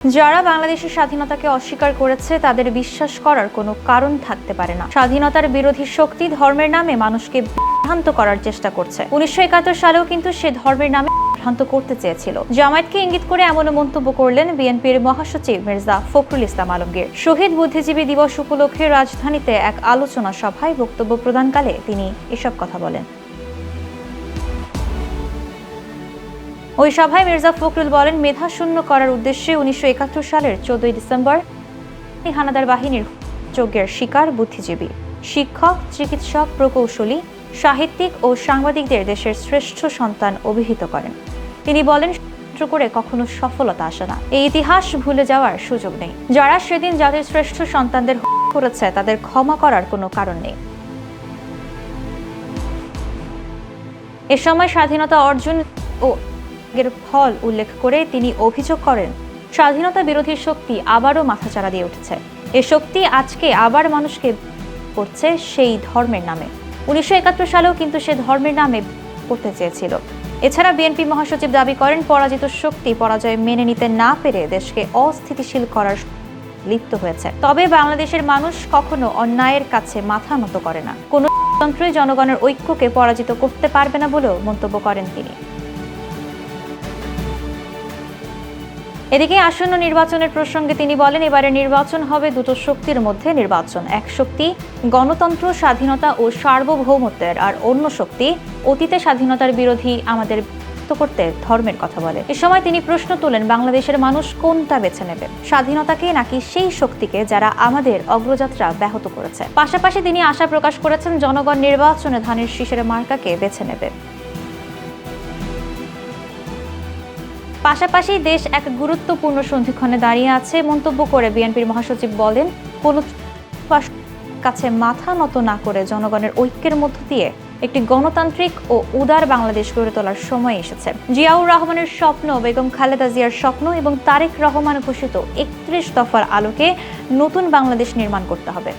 যারা বাংলাদেশের স্বাধীনতাকে অস্বীকার করেছে তাদের বিশ্বাস করার কোনো কারণ থাকতে পারে না। স্বাধীনতার বিরোধী শক্তি ধর্মের নামে মানুষকে বিভ্রান্ত করার চেষ্টা করছে। 1971 সালেও কিন্তু সে ধর্মের নামে বিভ্রান্ত করতে চেয়েছিল। জামায়াতকে ইঙ্গিত করে এমনও মন্তব্য করলেন বিএনপির মহাসচিব মির্জা ফখরুল ইসলাম আলমগীর। শহীদ বুদ্ধিজীবী দিবস উপলক্ষে রাজধানীতে এক আলোচনা সভায় বক্তব্য প্রদানকালে তিনি এসব কথা বলেন। ওই সভায় মির্জা ফখরুল বলেন, মেধা শূন্য করার উদ্দেশ্যে 1971 সালের 14 ডিসেম্বর হানাদার বাহিনীর যজ্ঞের শিকার বুদ্ধিজীবী, শিক্ষক, চিকিৎসক, প্রকৌশলী, সাহিত্যিক ও সাংবাদিকদের দেশের শ্রেষ্ঠ সন্তান অভিহিত করেন। তিনি বলেন, করে কখনো সফলতা আসে না, এই ইতিহাস ভুলে যাওয়ার সুযোগ নেই। যারা সেদিন যাদের শ্রেষ্ঠ সন্তানদের করেছে তাদের ক্ষমা করার কোনো কারণ নেই। এ সময় স্বাধীনতা অর্জন ও এর ফল উল্লেখ করে তিনি অভিযোগ করেন, স্বাধীনতা বিরোধী শক্তি আবারও মাথাচাড়া দিয়ে উঠেছে। এ শক্তি আজকে আবার মানুষকে করছে সেই ধর্মের নামে। 1971 সালেও কিন্তু সে ধর্মের নামে করতে চেয়েছিল। এছাড়া বিএনপি মহাসচিব দাবি করেন, পরাজিত শক্তি পরাজয় মেনে নিতে না পেরে দেশকে অস্থিতিশীল করার লিপ্ত হয়েছে। তবে বাংলাদেশের মানুষ কখনো অন্যায়ের কাছে মাথা নত করে না। কোনো তন্ত্রই জনগণের ঐক্যকে পরাজিত করতে পারবে না বলেও মন্তব্য করেন তিনি। এদিকে আসন্ন নির্বাচনের প্রসঙ্গে তিনি বলেন, এবারে নির্বাচন হবে দুটো শক্তির মধ্যে নির্বাচন। এক শক্তি গণতন্ত্র, স্বাধীনতা ও সার্বভৌমত্বের, আর অন্য শক্তি অতীতে স্বাধীনতার বিরোধী আমাদের করতে ধর্মের কথা বলে। এ সময় তিনি প্রশ্ন তোলেন, বাংলাদেশের মানুষ কোনটা বেছে নেবে, স্বাধীনতাকে নাকি সেই শক্তিকে যারা আমাদের অগ্রযাত্রা ব্যাহত করেছে। পাশাপাশি তিনি আশা প্রকাশ করেছেন, জনগণ নির্বাচনে ধানের শীষের মার্কাকে বেছে নেবে। পাশাপাশি দেশ এক গুরুত্বপূর্ণ সন্ধিক্ষণে দাঁড়িয়ে আছে মন্তব্য করে বিএনপির মহাসচিব বলেন, কোন কাছে মাথা নত না করে জনগণের ঐক্যের মধ্য দিয়ে একটি গণতান্ত্রিক ও উদার বাংলাদেশ গড়ে তোলার সময় এসেছে। জিয়াউর রহমানের স্বপ্ন, বেগম খালেদা জিয়ার স্বপ্ন এবং তারেক রহমান ঘোষিত 31 দফার আলোকে নতুন বাংলাদেশ নির্মাণ করতে হবে।